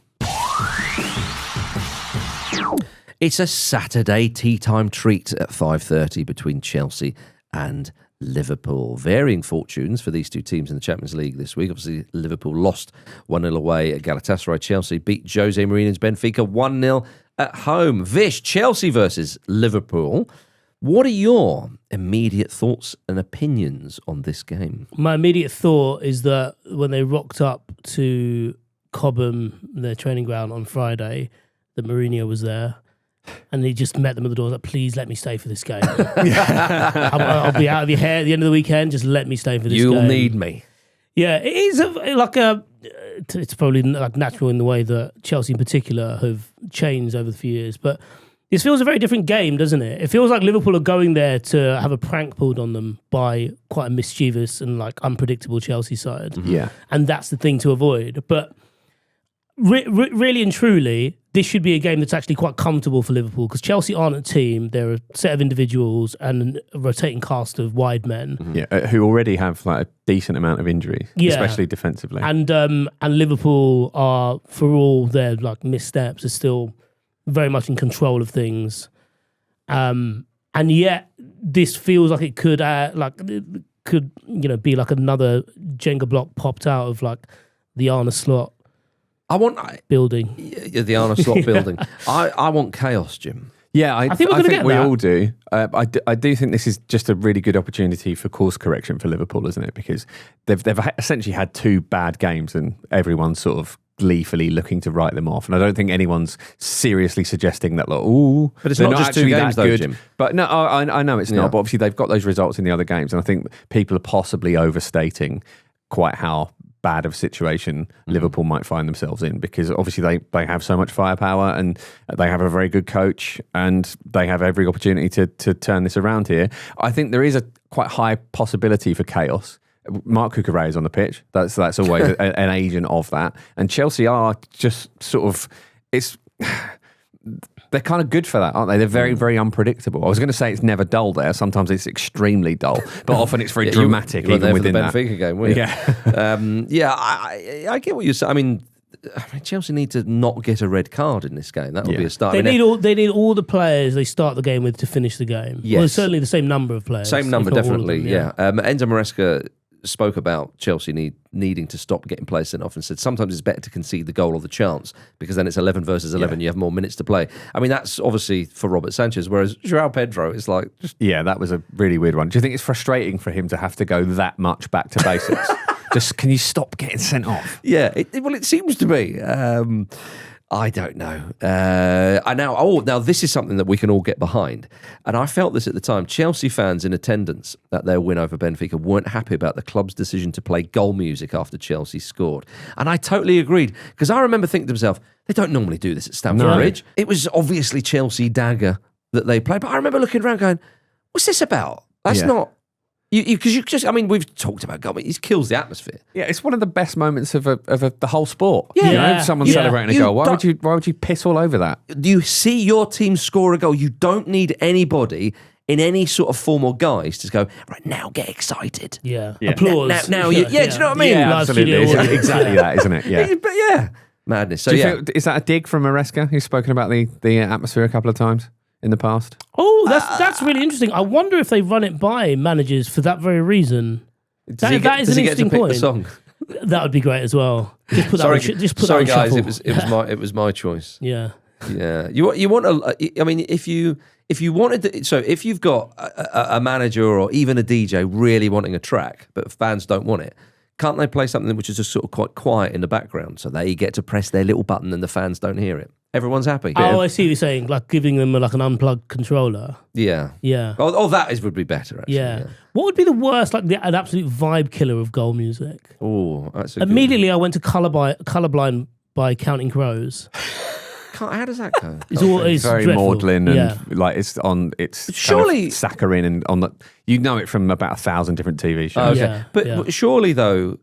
It's a Saturday tea time treat at 5:30 between Chelsea and Liverpool. Varying fortunes for these two teams in the Champions League this week. Obviously, Liverpool lost 1-0 away at Galatasaray. Chelsea beat Jose Mourinho's Benfica 1-0 at home. Vish, Chelsea versus Liverpool. What are your immediate thoughts and opinions on this game? My immediate thought is that when they rocked up to Cobham, their training ground, on Friday, that Mourinho was there, and he just met them at the door, like, please let me stay for this game. I'll be out of your hair at the end of the weekend, just let me stay for this game. You'll need me. Yeah, it is it's probably like natural in the way that Chelsea in particular have changed over the few years, but this feels a very different game, doesn't it? It feels like Liverpool are going there to have a prank pulled on them by quite a mischievous and unpredictable Chelsea side. Yeah. And that's the thing to avoid. But really and truly, this should be a game that's actually quite comfortable for Liverpool, because Chelsea aren't a team. They're a set of individuals and a rotating cast of wide men. Yeah, who already have a decent amount of injuries, especially defensively. And Liverpool are, for all their missteps, are still very much in control of things, and yet this feels like it could be another Jenga block popped out of the Arne Slot building. Yeah, the Arne Slot building. I want chaos, Jim. Yeah, I think we all do. I do think this is just a really good opportunity for course correction for Liverpool, isn't it? Because they've essentially had two bad games, and everyone's sort of gleefully looking to write them off. And I don't think anyone's seriously suggesting that, but it's not just two games, though, Jim. But no, I know it's not. But obviously, they've got those results in the other games, and I think people are possibly overstating quite how bad of a situation Liverpool might find themselves in, because obviously they have so much firepower, and they have a very good coach, and they have every opportunity to turn this around here. I think there is a quite high possibility for chaos. Mark Cucurella is on the pitch. That's always an agent of that. And Chelsea are just sort of, they're kind of good for that, aren't they? They're very, very unpredictable. I was going to say it's never dull there. Sometimes it's extremely dull, but often it's very dramatic, even within that. Benfica game, weren't you? Yeah. I get what you're saying. I mean, Chelsea need to not get a red card in this game. That would be a start. They need all the players they start the game with to finish the game. Yes. Well, certainly the same number of players. Same number, definitely, them, Enzo Maresca spoke about Chelsea needing to stop getting players sent off, and said sometimes it's better to concede the goal or the chance, because then it's 11 versus 11. You have more minutes to play. I mean, that's obviously for Robert Sanchez, whereas João Pedro is that was a really weird one. Do you think it's frustrating for him to have to go that much back to basics? Just, can you stop getting sent off? Yeah, it seems to be. I don't know. Now this is something that we can all get behind. And I felt this at the time. Chelsea fans in attendance at their win over Benfica weren't happy about the club's decision to play goal music after Chelsea scored. And I totally agreed, because I remember thinking to myself, they don't normally do this at Stamford Bridge. It was obviously Chelsea Dagger that they played. But I remember looking around going, what's this about? That's not... Because we've talked about goal. It kills the atmosphere. Yeah, it's one of the best moments of the whole sport. Yeah, someone celebrating a goal. Why would you piss all over that? You see your team score a goal. You don't need anybody in any sort of form or guise to go, right, now get excited. Yeah. Yeah. Applause. Now do you know what I mean? Yeah, Live absolutely. studio It's audience. exactly that, isn't it? Yeah. But yeah, madness. So Do you yeah. feel, is that a dig from Maresca, who's spoken about the atmosphere a couple of times in the past? Oh, that's really interesting. I wonder if they run it by managers for that very reason. That is does an he get to interesting pick point. the song? That would be great as well. Just put Sorry, that on, just put sorry that on guys, shuffle. it was my choice. Yeah. Yeah, you want I mean, if you wanted to, so if you've got a manager or even a DJ really wanting a track, but fans don't want it, can't they play something which is just sort of quite quiet in the background, so they get to press their little button and the fans don't hear it? Everyone's happy. Oh, I see what you're saying. Like giving them like an unplugged controller. Yeah. Yeah. Oh, that would be better. Actually. Yeah. What would be the worst, like an absolute vibe killer of goal music? Oh, that's a good Immediately, I went to Colorblind by Counting Crows. How does that go? It's very dreadful. maudlin and Yeah. like it's Surely- kind of saccharine and on the it from about 1,000 different TV shows. Okay, Yeah, but yeah. surely though,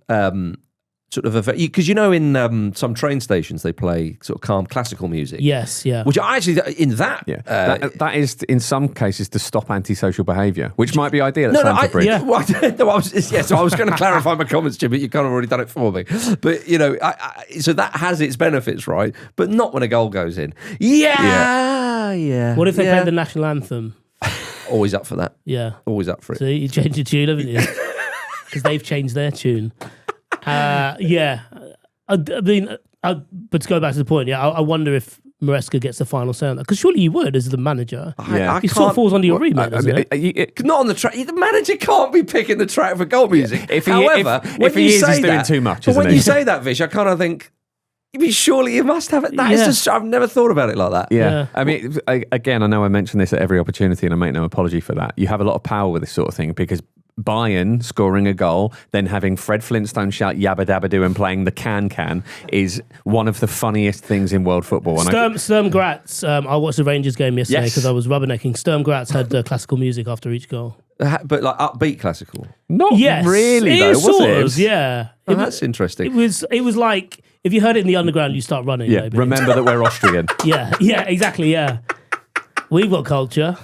sort of because in some train stations they play sort of calm classical music. Yes, yeah. Which I actually in that. Yeah, that is in some cases to stop antisocial behaviour, which might be ideal at Stamford Bridge. yeah. Well, so I was going to clarify my comments, Jim, but you've kind of already done it for me. But so that has its benefits, right? But not when a goal goes in. Yeah. What if they played the national anthem? Always up for that. Yeah. Always up for it. See, you changed your tune, haven't you? Because they've changed their tune. Yeah. I mean, but to go back to the point, yeah, I wonder if Maresca gets the final say on that. Because surely you would as the manager. Yeah. It sort of falls under your remit, doesn't it? Not on the track. The manager can't be picking the track for goal music. If he- However, if when he you is, say he's doing that, too much, But isn't when he? you say that, Vish, I kind of think, I mean, surely you must have it. That is Yeah. just. I've never thought about it like that. Yeah. I mean, again, I know I mention this at every opportunity and I make no apology for that. You have a lot of power with this sort of thing because Bayern scoring a goal, then having Fred Flintstone shout yabba dabba doo and playing the can is one of the funniest things in world football. And Sturm Graz, I watched the Rangers game yesterday Yes. because I was rubbernecking. Sturm Graz had classical music after each goal. But like upbeat classical. not Yes, really though, was sort it? of, yeah. Oh, that's interesting. It was like if you heard it in the underground, you start running. Yeah, maybe. remember that we're Austrian. Yeah, exactly. Yeah, we've got culture.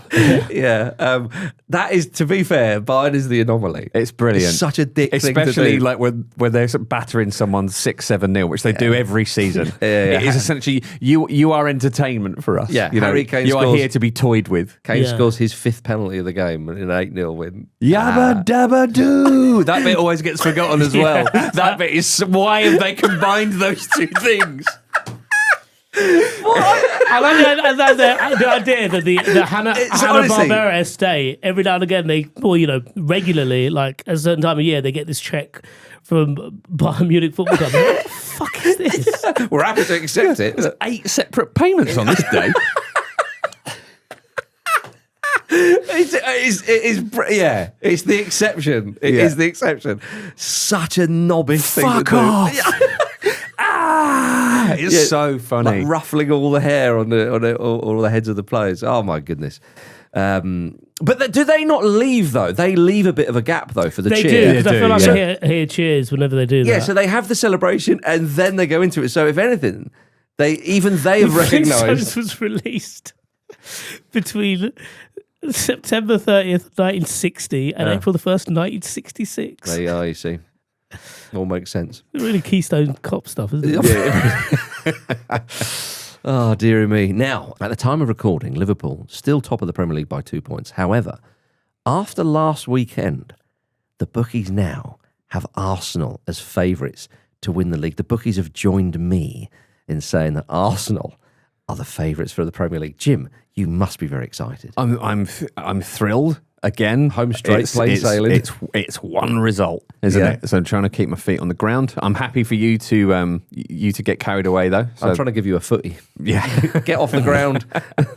Yeah. That is, to be fair, Bayern is the anomaly. It's brilliant. It's such a dick thing to Especially do. like when they're battering someone 6-7-0, which they do every season. Yeah. It is essentially you are entertainment for us. Yeah, you know, Harry Kane you are scores- here to be toyed with. Kane Yeah. scores his 5th penalty of the game in an 8-0 win. Yabba dabba doo. That bit always gets forgotten as well. That bit is why have they combined those two things? I like the idea that the honestly- Hanna-Barbera estate, every now and again, regularly, like at a certain time of year, they get this check from Bayern Munich Football Club. What the fuck is this? We're happy to accept it. 8 separate payments on this day. It's the exception. It is the exception. Such a knobbish thing to Fuck do. off. Yeah. It's so funny. Like ruffling all the hair on all the heads of the players. Oh my goodness. But do they not leave though? They leave a bit of a gap though for the They cheer. do, because I feel like I hear cheers whenever they do that. Yeah, so they have the celebration and then they go into it. So if anything, they have recognised. Flintstones was released between September 30th, 1960 and April the 1st, 1966. There you are, you see. All makes sense. Really Keystone Cop stuff, isn't it? Oh, dearie me. Now, at the time of recording, Liverpool still top of the Premier League by 2 points. However, after last weekend, the bookies now have Arsenal as favourites to win the league. The bookies have joined me in saying that Arsenal are the favourites for the Premier League. Jim, you must be very excited. I'm thrilled. Again, Home straight, plain sailing. It's one result, isn't it? So I'm trying to keep my feet on the ground. I'm happy for you to get carried away though. So, I'm trying to give you a footy. yeah, Get off the ground.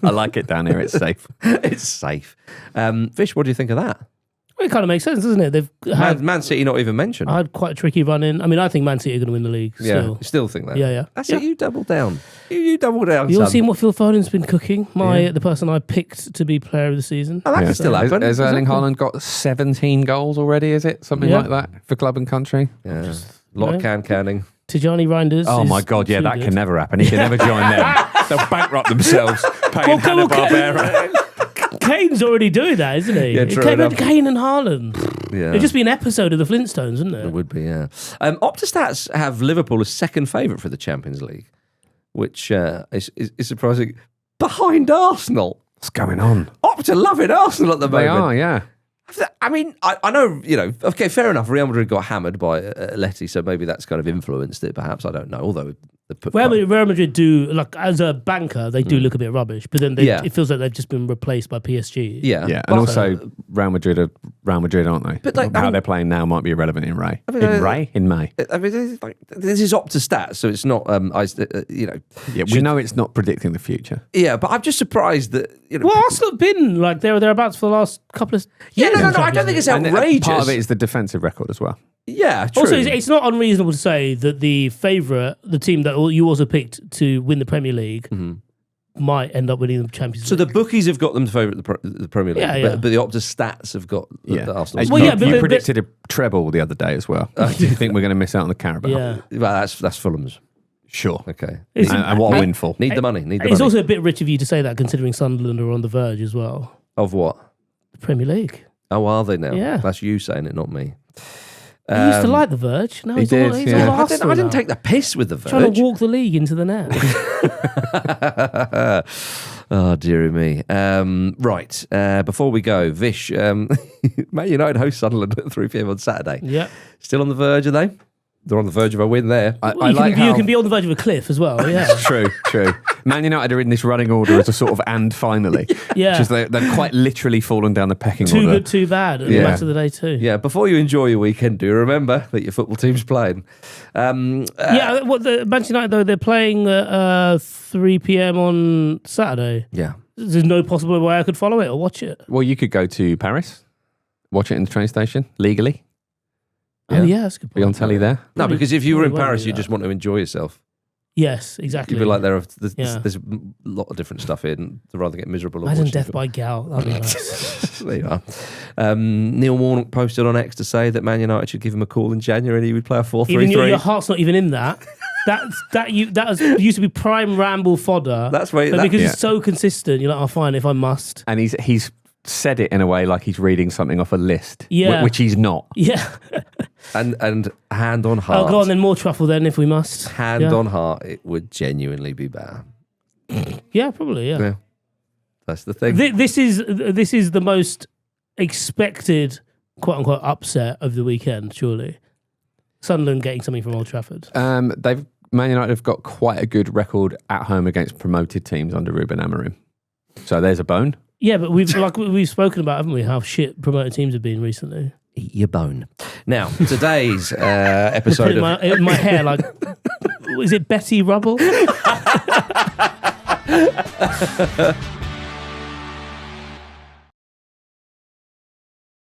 I like it down here. It's safe. It's safe. Vish, what do you think of that? Well, it kind of makes sense, doesn't it? They've had, Man City not even mentioned. had quite a tricky run in. I mean, I think Man City are going to win the league still. Still think that. Yeah. That's Yeah. it. You double down. You double down. You all son. seen what Phil Foden's been cooking? The person I picked to be player of the season. Oh, that can still happen. Has Erling Haaland got 17 goals already? Is it something Yeah. like that for club and country? Yeah. A lot of canning. Tijani Reinders. Oh is my God! Yeah, too that good. can never happen. He can never join them. They'll bankrupt themselves paying Hanna-Barbera. Kane's already doing that, isn't he? Yeah, true enough. Kane and Haaland. Yeah. It'd just be an episode of the Flintstones, wouldn't it? It would be, yeah. Opta have Liverpool as second favourite for the Champions League, which is surprising. Behind Arsenal. What's going on? Opta loving Arsenal at the moment. They are, yeah. I mean, I know, okay, fair enough. Real Madrid got hammered by Atleti, so maybe that's kind of influenced it, perhaps. I don't know, although... Real Madrid do, like, as a banker, they do look a bit rubbish, but then it feels like they've just been replaced by PSG. Yeah. Yeah, and also Real Madrid are Real Madrid, aren't they? But how they're playing now might be irrelevant in May. In May. I mean, this is Opta stats, so it's not, Yeah, we know it's not predicting the future. Yeah, but I'm just surprised that, Well, Arsenal have been, like, thereabouts for the last couple of years. No, I don't think it's outrageous. Part of it is the defensive record as well. Yeah, true. Also, it's not unreasonable to say that the favourite, the team that you also picked to win the Premier League, might end up winning the Champions League. So the bookies have got them to favourite the Premier League, but the Opta stats have got the Arsenal. Well, you predicted a treble the other day as well. Do you think we're going to miss out on the Carabao? Yeah. Well, that's Fulham's. Sure. Okay. And what a windfall. Need the money. It's also a bit rich of you to say that, considering Sunderland are on the verge as well. Of what? The Premier League. Oh, are they now? Yeah. That's you saying it, not me. He used to like the Verge. Now he's all Arsenal I didn't now. take the piss with the Verge. Trying to walk the league into the net. Oh, dearie me. Right. Before we go, Vish, Man United host Sunderland at 3 p.m. on Saturday. Yeah. Still on the verge, are they? They're on the verge of a win there. You can be on the verge of a cliff as well. Yeah. True. Man United are in this running order as a sort of and finally. Yeah. Just they've quite literally fallen down the pecking Too order. good, too bad at the match of the day too. Yeah, before you enjoy your weekend, do remember that your football team's playing. The Manchester United, though, they're playing at 3 p.m. on Saturday. Yeah. There's no possible way I could follow it or watch it. Well, you could go to Paris, watch it in the train station, legally. Oh, yeah, that's a good point. Be on telly there. No, because if you were in Probably won't Paris, do you that. just want to enjoy yourself. Yes, exactly. You'd be like, there's Yeah. a lot of different stuff in to rather get miserable. Imagine watching death it. by gout. That'd be nice. There you are. Neil Warnock posted on X to say that Man United should give him a call in January and he would play a 4-3-3. Even your heart's not even in that. That used to be prime Ramble fodder. That's why- But because yeah. it's so consistent, you're like, oh, fine, if I must. And he's said it in a way like he's reading something off a list, Yeah. which he's not. Yeah. And hand on heart. Oh, go on, then more truffle then if we must. Hand on heart, it would genuinely be bad. Yeah, probably, yeah. Yeah. That's the thing. This is the most expected, quote unquote, upset of the weekend, surely. Sunderland getting something from Old Trafford. Man United have got quite a good record at home against promoted teams under Ruben Amorim. So there's a bone. Yeah, but we've spoken about, haven't we, how shit promoted teams have been recently. Eat your bone. Now, today's episode of... in my hair, like, is it Betty Rubble?